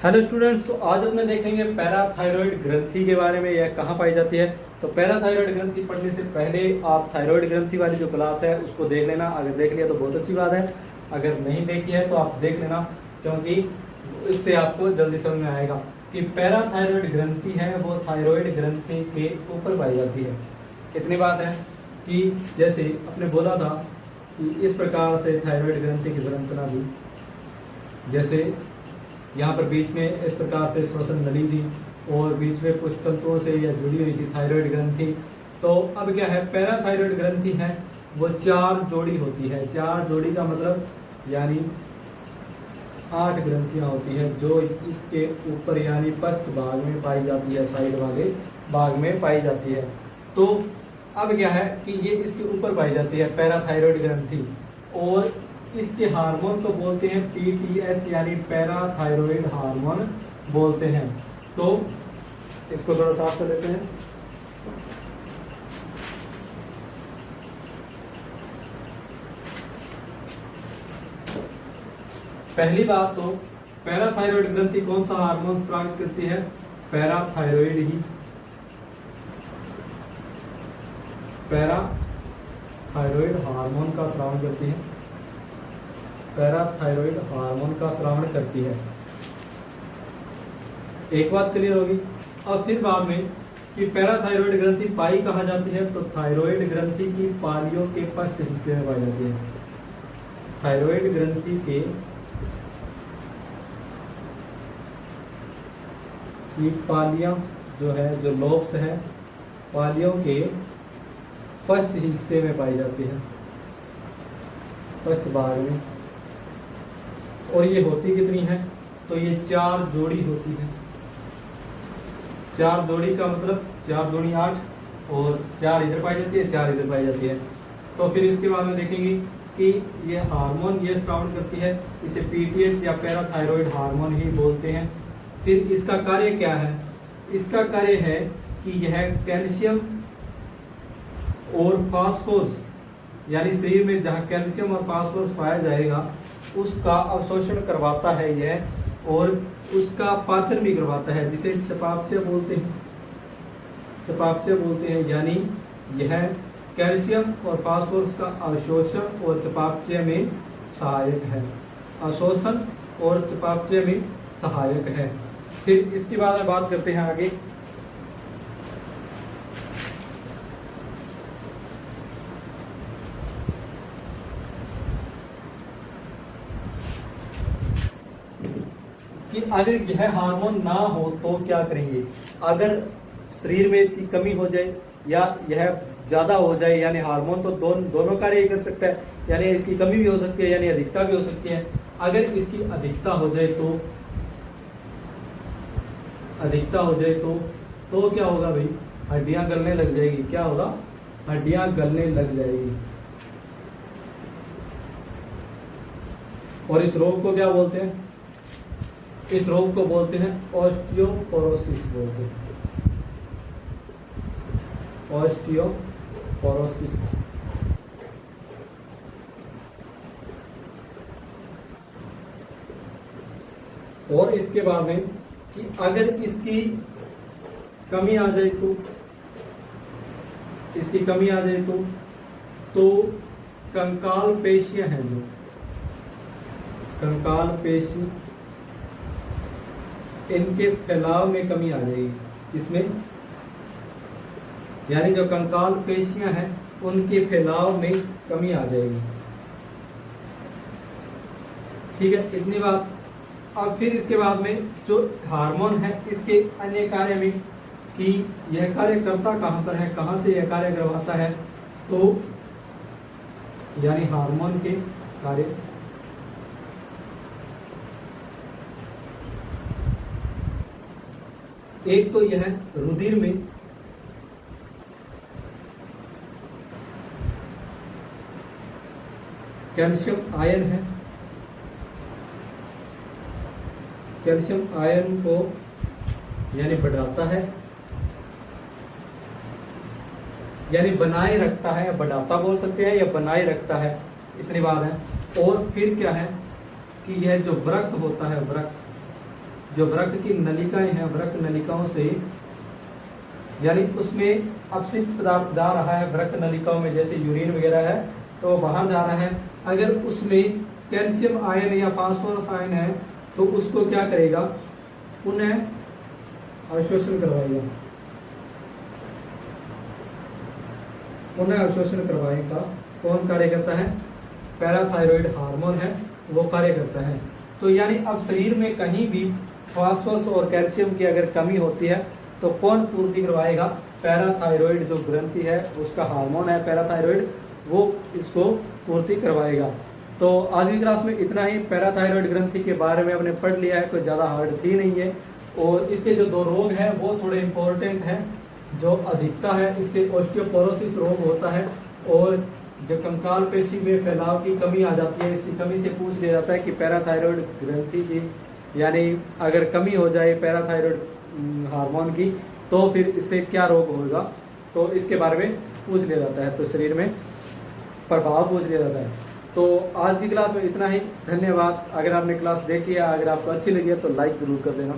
Hello students, तो आज अपने देखेंगे पैराथायरॉयड ग्रंथि के बारे में। यह कहाँ पाई जाती है। तो पैराथायरॉयड ग्रंथि पढ़ने से पहले आप थायरॉयड ग्रंथि वाली जो क्लास है उसको देख लेना। अगर देख लिया तो बहुत अच्छी बात है, अगर नहीं देखी है तो आप देख लेना, क्योंकि इससे आपको जल्दी समझ में आएगा कि पैराथायरॉयड ग्रंथि है वो थायरॉयड ग्रंथि के ऊपर पाई जाती है। इतनी बात है कि जैसे अपने बोला था कि इस प्रकार से थायरॉयड ग्रंथि की संरचना थी। जैसे यहाँ पर बीच में इस प्रकार से श्वसन नली थी और बीच में कुछ तंतुओं से यह जुड़ी हुई थी थायरॉयड ग्रंथि। तो अब क्या है, पैराथायरॉयड ग्रंथि है वो 4 जोड़ी होती है। 4 जोड़ी का मतलब यानी 8 ग्रंथियाँ होती है जो इसके ऊपर यानी पश्च भाग में पाई जाती है, साइड वाले भाग में पाई जाती है। तो अब क्या है कि ये इसके ऊपर पाई जाती है पैराथायरॉयड ग्रंथि, और इसके हार्मोन को बोलते हैं पीटीएच यानी पैराथायरॉयड हार्मोन बोलते हैं। तो इसको थोड़ा साफ कर लेते हैं। पहली बात तो पैराथायरॉयड ग्रंथि कौन सा हार्मोन स्रावित करती है, पैराथायरॉयड ही। पैराथायरॉयड हार्मोन का स्रावन करती है, पैराथायरॉयड हार्मोन का स्रावन करती है। एक बात क्लियर होगी। अब फिर बाद में कि पैराथायरॉयड ग्रंथि पाई कहाँ जाती है, तो थायरॉयड ग्रंथि की पालियों के पश्च हिस्से में पाई जाती है। थायरॉयड ग्रंथि के की पालियां जो है, जो लोब्स है, पालियों के पश्च हिस्से में पाई जाती है, पश्च भाग में। और ये होती कितनी है, तो ये 4 जोड़ी होती है। 4 जोड़ी का मतलब 4 दूनी 8, और 4 इधर पाई जाती है, 4 इधर पाई जाती है। तो फिर इसके बाद में देखेंगे कि ये हार्मोन ये स्रावन करती है, इसे पीटीएच या पैराथायरॉयड हार्मोन ही बोलते हैं। फिर इसका कार्य क्या है, इसका कार्य है कि यह कैल्शियम और फास्फोरस यानी शरीर में जहाँ कैल्शियम और फास्फोरस पाया जाएगा उसका अवशोषण करवाता है यह, और उसका पाचन भी करवाता है, जिसे चयापचय बोलते हैं। चयापचय बोलते हैं, यानी यह कैल्शियम और फास्फोरस का अवशोषण और चयापचय में सहायक है। अवशोषण और चयापचय में सहायक है। फिर इसके बाद में बात करते हैं आगे। कि अगर यह हार्मोन ना हो तो क्या करेंगे। अगर शरीर में इसकी कमी हो जाए या यह ज्यादा हो जाए, यानी हार्मोन तो दोनों कार्य कर सकता है, यानी इसकी कमी भी हो सकती है यानी अधिकता भी हो सकती है। अगर इसकी अधिकता हो जाए तो क्या होगा भाई, हड्डियां गलने लग जाएगी। क्या होगा, हड्डियां गलने लग जाएगी। और इस रोग को क्या बोलते हैं, इस रोग को बोलते हैं ऑस्टियोपोरोसिस बोलते हैं, ऑस्टियोपोरोसिस। और इसके बाद में कि अगर इसकी कमी आ जाए तो कंकाल पेशियां हैं, जो कंकाल पेशी, इनके फैलाव में कमी आ जाएगी। इसमें यानी जो कंकाल पेशियां हैं उनके फैलाव में कमी आ जाएगी। ठीक है, इतनी बात। अब फिर इसके बाद में जो हार्मोन है इसके अन्य कार्य में कि यह कार्य करता कहाँ पर है, कहाँ से यह कार्य करवाता है, तो यानी हार्मोन के कार्य एक तो यह रुधिर में कैल्शियम आयन है, कैल्शियम आयन को यानी बढ़ाता है, यानी बनाए रखता है, या बढ़ाता बोल सकते हैं या बनाए रखता है, इतनी बात है। और फिर क्या है कि यह जो वृक्क होता है, जो वृक्क की नलिकाएं हैं, वृक्क नलिकाओं से यानी उसमें अपशिष्ट पदार्थ जा रहा है वृक्क नलिकाओं में, जैसे यूरिन वगैरह है तो बाहर जा रहा है। अगर उसमें कैल्शियम आयन या फास्फोरस आयन है तो उसको क्या करेगा, पुनः अवशोषण करवाएगा। पुनः अवशोषण करवाएगा कौन कार्य करता है, पैराथायरॉयड हार्मोन है वो कार्य करता है। तो यानी अब शरीर में कहीं भी फास्फोरस और कैल्शियम की अगर कमी होती है तो कौन पूर्ति करवाएगा, पैराथायरॉयड जो ग्रंथि है उसका हार्मोन है पैराथायरॉयड, वो इसको पूर्ति करवाएगा। तो आज की क्लास में इतना ही। पैराथायरॉयड ग्रंथि के बारे में हमने पढ़ लिया है, कोई ज़्यादा हार्ड थी नहीं है। और इसके जो 2 रोग हैं वो थोड़े इंपॉर्टेंट हैं। जो अधिकता है इससे ऑस्टियोपोरोसिस रोग होता है, और जो कंकाल पेशी में फैलाव की कमी आ जाती है, इसकी कमी से पूछ लिया जाता है कि पैराथायरॉयड ग्रंथि की यानी अगर कमी हो जाए पैराथायरॉयड हार्मोन की तो फिर इससे क्या रोग होगा, तो इसके बारे में पूछ लिया जाता है। तो शरीर में प्रभाव पूछ लिया जाता है। तो आज की क्लास में इतना ही। धन्यवाद। अगर आपने क्लास देखी है, अगर आपको अच्छी लगी है तो लाइक ज़रूर कर देना।